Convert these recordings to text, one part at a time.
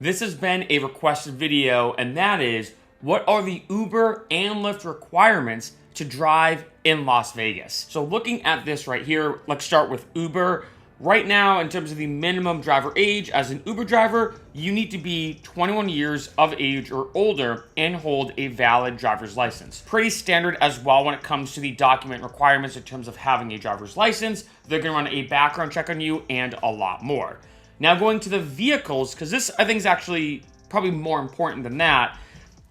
This has been a requested video, and that is, what are the Uber and Lyft requirements to drive in Las Vegas? So looking at this right here, let's start with Uber. Right now, in terms of the minimum driver age, as an Uber driver, you need to be 21 years of age or older and hold a valid driver's license. Pretty standard as well when it comes to the document requirements in terms of having a driver's license. They're gonna run a background check on you and a lot more. Now going to the vehicles, because this I think is actually probably more important than that.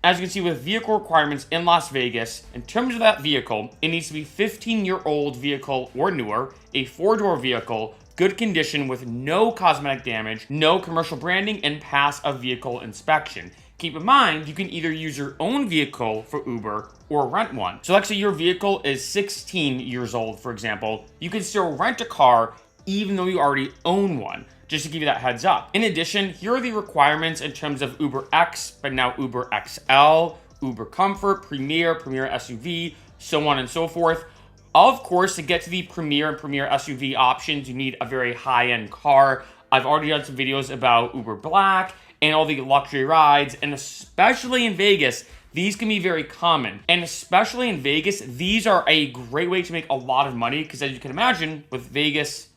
As you can see with vehicle requirements in Las Vegas, in terms of that vehicle, it needs to be 15-year-old vehicle or newer, a 4-door vehicle, good condition with no cosmetic damage, no commercial branding, and pass a vehicle inspection. Keep in mind, you can either use your own vehicle for Uber or rent one. So let's say your vehicle is 16 years old, for example, you can still rent a car even though you already own one. Just to give you that heads up. In addition, here are the requirements in terms of Uber X, but now Uber XL, Uber Comfort, Premier, Premier SUV, so on and so forth. Of course, to get to the Premier and Premier SUV options, you need a very high-end car. I've already done some videos about Uber Black and all the luxury rides, and especially in Vegas, these can be very common. And especially in Vegas, these are a great way to make a lot of money, because as you can imagine, with Vegas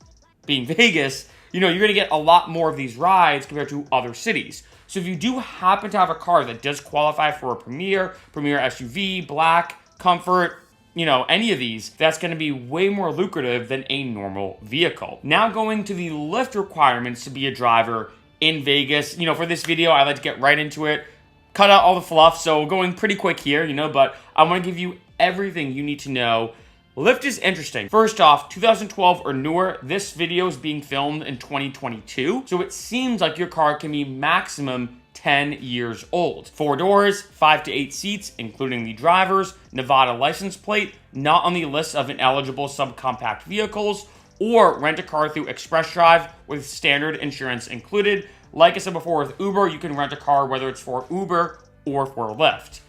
being Vegas, you know, you're gonna get a lot more of these rides compared to other cities. So if you do happen to have a car that does qualify for a Premier, Premier SUV, Black, Comfort, you know, any of these, that's gonna be way more lucrative than a normal vehicle. Now going to the Lyft requirements to be a driver in Vegas. You know, for this video, I like to get right into it, cut out all the fluff, so going pretty quick here, you know, but I wanna give you everything you need to know. Lyft is interesting. First off, 2012 or newer, this video is being filmed in 2022, so it seems like your car can be maximum 10 years old. 4 doors, 5 to 8 seats, including the driver's, Nevada license plate, not on the list of ineligible subcompact vehicles, or rent a car through Express Drive with standard insurance included. Like I said before with Uber, you can rent a car whether it's for Uber or for Lyft.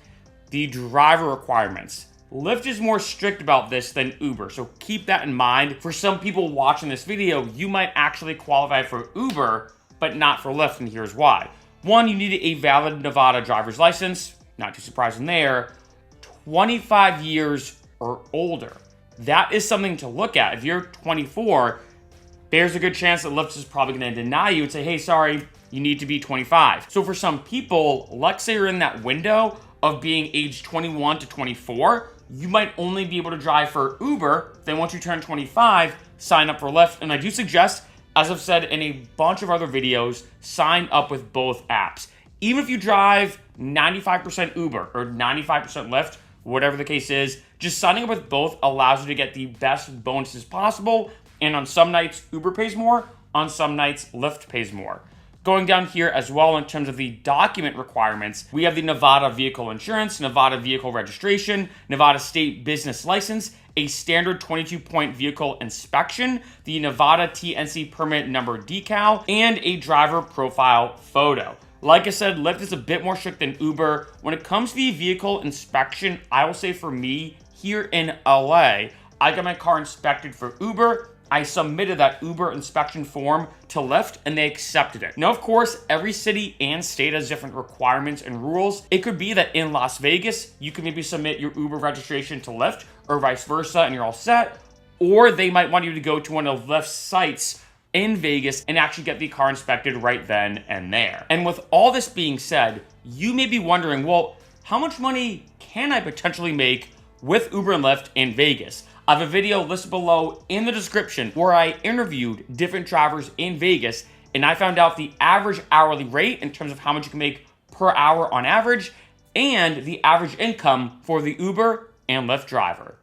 The driver requirements. Lyft is more strict about this than Uber, so keep that in mind. For some people watching this video, you might actually qualify for Uber, but not for Lyft, and here's why. One, you need a valid Nevada driver's license, not too surprising there, 25 years or older. That is something to look at. If you're 24, there's a good chance that Lyft is probably gonna deny you and say, hey, sorry, you need to be 25. So for some people, let's say you're in that window of being age 21 to 24, you might only be able to drive for Uber. Then once you turn 25, sign up for Lyft. And I do suggest, as I've said in a bunch of other videos, sign up with both apps. Even if you drive 95% Uber or 95% Lyft, whatever the case is, just signing up with both allows you to get the best bonuses possible. And on some nights, Uber pays more. On some nights, Lyft pays more. Going down here as well in terms of the document requirements, we have the Nevada vehicle insurance, Nevada vehicle registration, Nevada state business license, a standard 22-point vehicle inspection, the Nevada TNC permit number decal, and a driver profile photo. Like I said, Lyft is a bit more strict than Uber. When it comes to the vehicle inspection, I will say for me, here in LA, I got my car inspected for Uber. I submitted that Uber inspection form to Lyft and they accepted it. Now, of course, every city and state has different requirements and rules. It could be that in Las Vegas, you can maybe submit your Uber registration to Lyft or vice versa and you're all set. Or they might want you to go to one of Lyft's sites in Vegas and actually get the car inspected right then and there. And with all this being said, you may be wondering, well, how much money can I potentially make with Uber and Lyft in Vegas? I have a video listed below in the description where I interviewed different drivers in Vegas and I found out the average hourly rate in terms of how much you can make per hour on average and the average income for the Uber and Lyft driver.